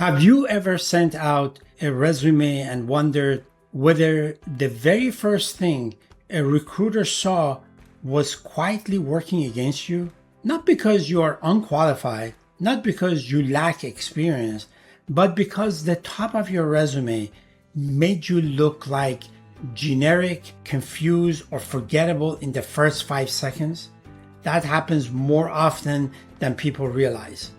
Have you ever sent out a resume and wondered whether the very first thing a recruiter saw was quietly working against you? Not because you are unqualified, not because you lack experience, but because the top of your resume made you look like generic, confused, or forgettable in the first 5 seconds. That happens more often than people realize.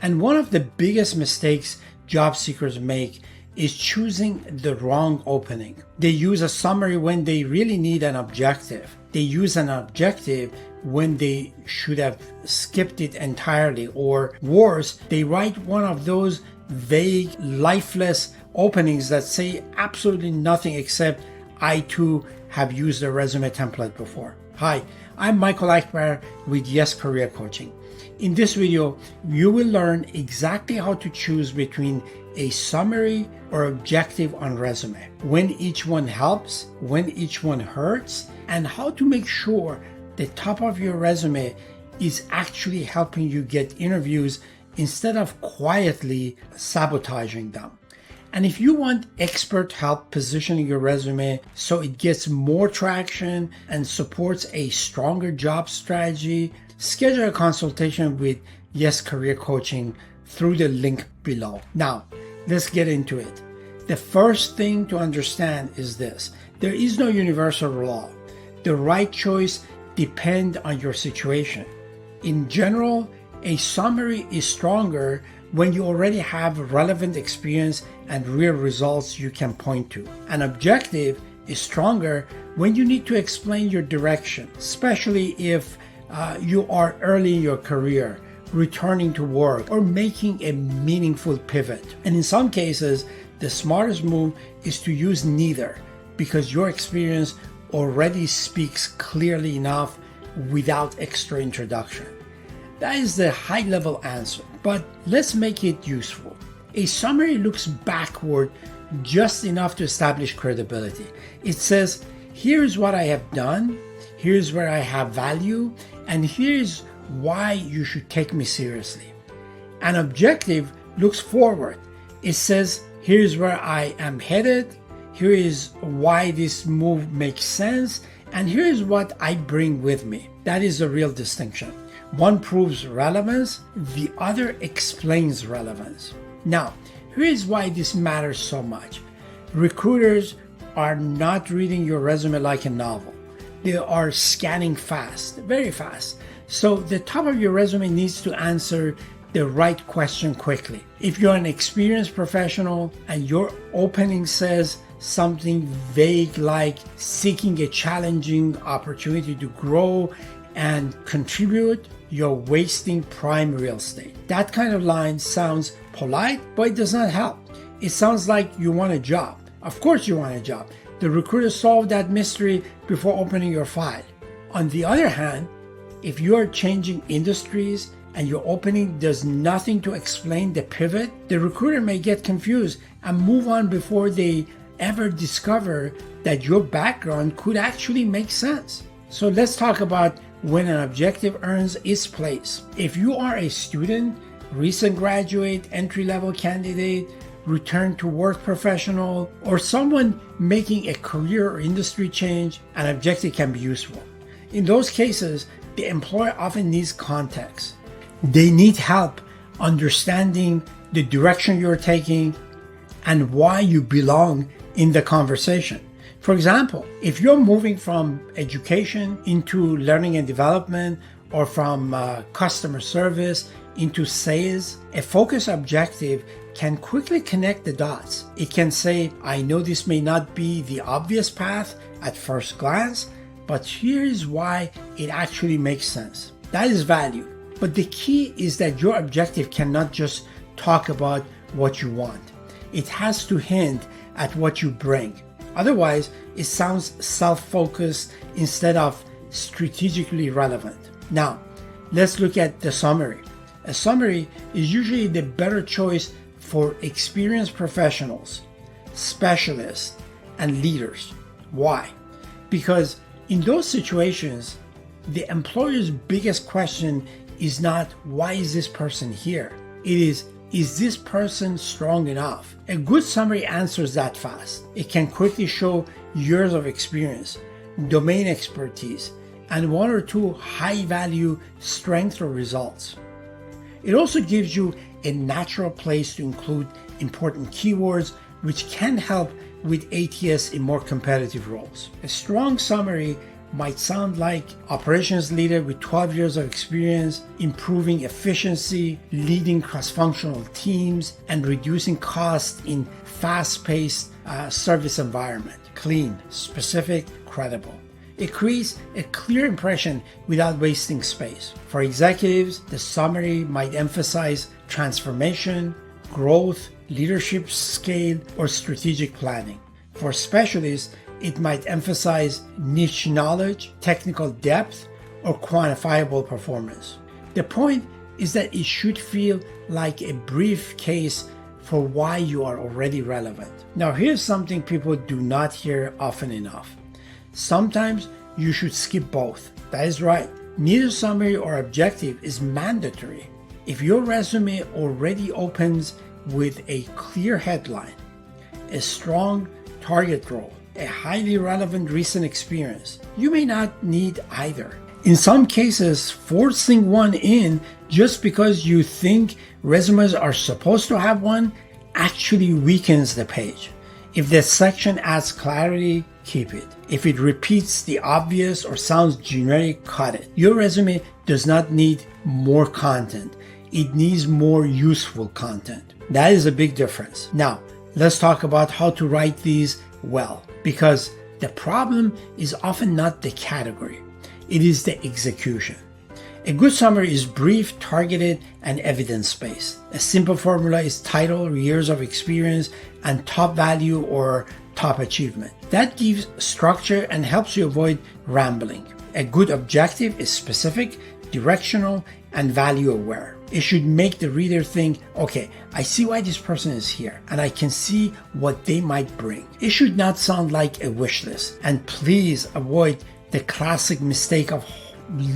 And one of the biggest mistakes job seekers make is choosing the wrong opening. They use a summary when they really need an objective. They use an objective when they should have skipped it entirely, or worse, they write one of those vague, lifeless openings that say absolutely nothing except I too have used a resume template before. Hi, I'm Michael Akbar with Yes Career Coaching. In this video, you will learn exactly how to choose between a summary or objective on resume, when each one helps, when each one hurts, and how to make sure the top of your resume is actually helping you get interviews instead of quietly sabotaging them. And if you want expert help positioning your resume so it gets more traction and supports a stronger job strategy, schedule a consultation with Yes Career Coaching through the link below. Now, let's get into it. The first thing to understand is this: there is no universal law. The right choice depends on your situation. In general, a summary is stronger when you already have relevant experience and real results you can point to. An objective is stronger when you need to explain your direction, especially if you are early in your career, returning to work, or making a meaningful pivot. And in some cases, the smartest move is to use neither, because your experience already speaks clearly enough without extra introduction. That is the high-level answer, but let's make it useful. A summary looks backward just enough to establish credibility. It says, here's what I have done, here's where I have value, and here's why you should take me seriously. An objective looks forward. It says, here's where I am headed, here is why this move makes sense, and here's what I bring with me. That is a real distinction. One proves relevance, the other explains relevance. Now, here is why this matters so much. Recruiters are not reading your resume like a novel. They are scanning fast, very fast. So the top of your resume needs to answer the right question quickly. If you're an experienced professional and your opening says something vague like seeking a challenging opportunity to grow and contribute, you're wasting prime real estate. That kind of line sounds polite, but it does not help. It sounds like you want a job. Of course you want a job. The recruiter solved that mystery before opening your file. On the other hand, if you are changing industries and your opening does nothing to explain the pivot, the recruiter may get confused and move on before they ever discover that your background could actually make sense. So let's talk about when an objective earns its place. If you are a student, recent graduate, entry-level candidate, return to work professional, or someone making a career or industry change, an objective can be useful. In those cases, the employer often needs context. They need help understanding the direction you're taking and why you belong in the conversation. For example, if you're moving from education into learning and development, or from customer service into sales, a focus objective can quickly connect the dots. It can say, I know this may not be the obvious path at first glance, but here's why it actually makes sense. That is value. But the key is that your objective cannot just talk about what you want. It has to hint at what you bring. Otherwise, it sounds self-focused instead of strategically relevant. Now, let's look at the summary. A summary is usually the better choice for experienced professionals, specialists, and leaders. Why? Because in those situations, the employer's biggest question is not, why is this person here? It is, is this person strong enough? A good summary answers that fast. It can quickly show years of experience, domain expertise, and one or two high-value strengths or results. It also gives you a natural place to include important keywords, which can help with ATS in more competitive roles. A strong summary might sound like operations leader with 12 years of experience, improving efficiency, leading cross-functional teams, and reducing costs in fast-paced service environment. Clean, specific, credible. It creates a clear impression without wasting space. For executives, the summary might emphasize transformation, growth, leadership scale, or strategic planning. For specialists, it might emphasize niche knowledge, technical depth, or quantifiable performance. The point is that it should feel like a brief case for why you are already relevant. Now, here's something people do not hear often enough. Sometimes you should skip both. That is right. Neither summary or objective is mandatory. If your resume already opens with a clear headline, a strong target role, a highly relevant recent experience, you may not need either. In some cases, forcing one in just because you think resumes are supposed to have one actually weakens the page. If the section adds clarity, keep it. If it repeats the obvious or sounds generic, cut it. Your resume does not need more content. It needs more useful content. That is a big difference. Now, let's talk about how to write these well, because the problem is often not the category. It is the execution. A good summary is brief, targeted, and evidence-based. A simple formula is title, years of experience, and top value or top achievement. That gives structure and helps you avoid rambling. A good objective is specific, directional, and value-aware. It should make the reader think, okay, I see why this person is here, and I can see what they might bring. It should not sound like a wish list. And please avoid the classic mistake of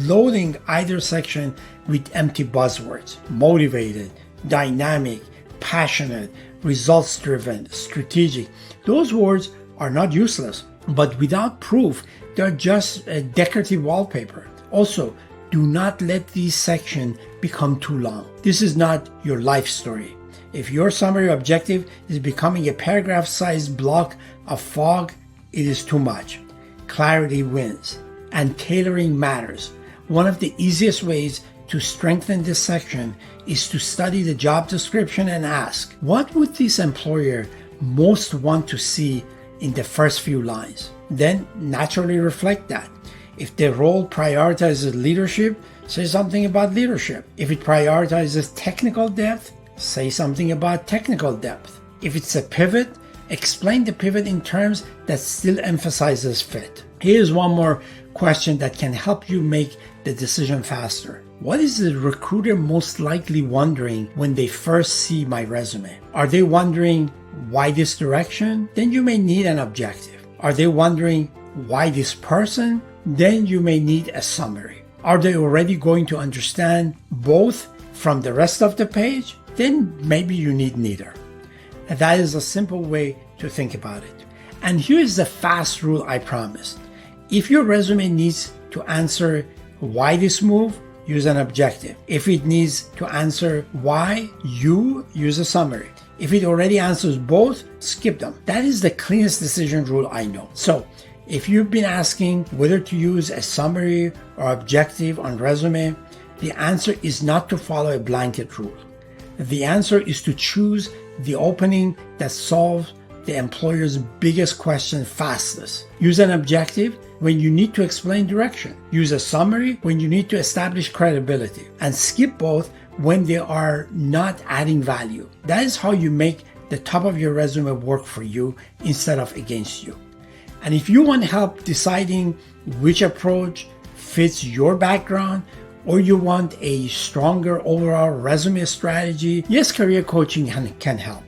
loading either section with empty buzzwords. Motivated, dynamic, passionate, results-driven, strategic. Those words are not useless, but without proof, they're just a decorative wallpaper. Also, do not let these sections become too long. This is not your life story. If your summary objective is becoming a paragraph-sized block of fog, it is too much. Clarity wins, and tailoring matters. One of the easiest ways to strengthen this section is to study the job description and ask, what would this employer most want to see in the first few lines? Then naturally reflect that. If the role prioritizes leadership, say something about leadership. If it prioritizes technical depth, say something about technical depth. If it's a pivot, explain the pivot in terms that still emphasizes fit. Here's one more question that can help you make the decision faster. What is the recruiter most likely wondering when they first see my resume? Are they wondering why this direction? Then you may need an objective. Are they wondering why this person? Then you may need a summary. Are they already going to understand both from the rest of the page? Then maybe you need neither. And that is a simple way to think about it. And here's the fast rule I promised. If your resume needs to answer why this move, use an objective. If it needs to answer why, use a summary. If it already answers both, skip them. That is the cleanest decision rule I know. So, if you've been asking whether to use a summary or objective on resume, the answer is not to follow a blanket rule. The answer is to choose the opening that solves the employer's biggest question fastest. Use an objective when you need to explain direction. Use a summary when you need to establish credibility. And skip both when they are not adding value. That is how you make the top of your resume work for you instead of against you. And if you want help deciding which approach fits your background, or you want a stronger overall resume strategy, Yes Career Coaching can help.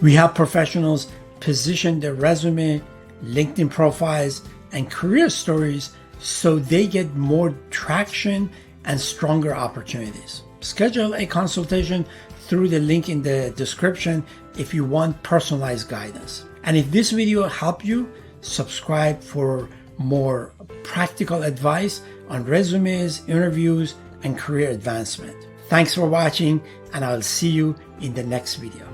We have professionals position their resume, LinkedIn profiles, and career stories so they get more traction and stronger opportunities. Schedule a consultation through the link in the description if you want personalized guidance. And if this video helped you, subscribe for more practical advice on resumes, interviews, and career advancement. Thanks for watching, and I'll see you in the next video.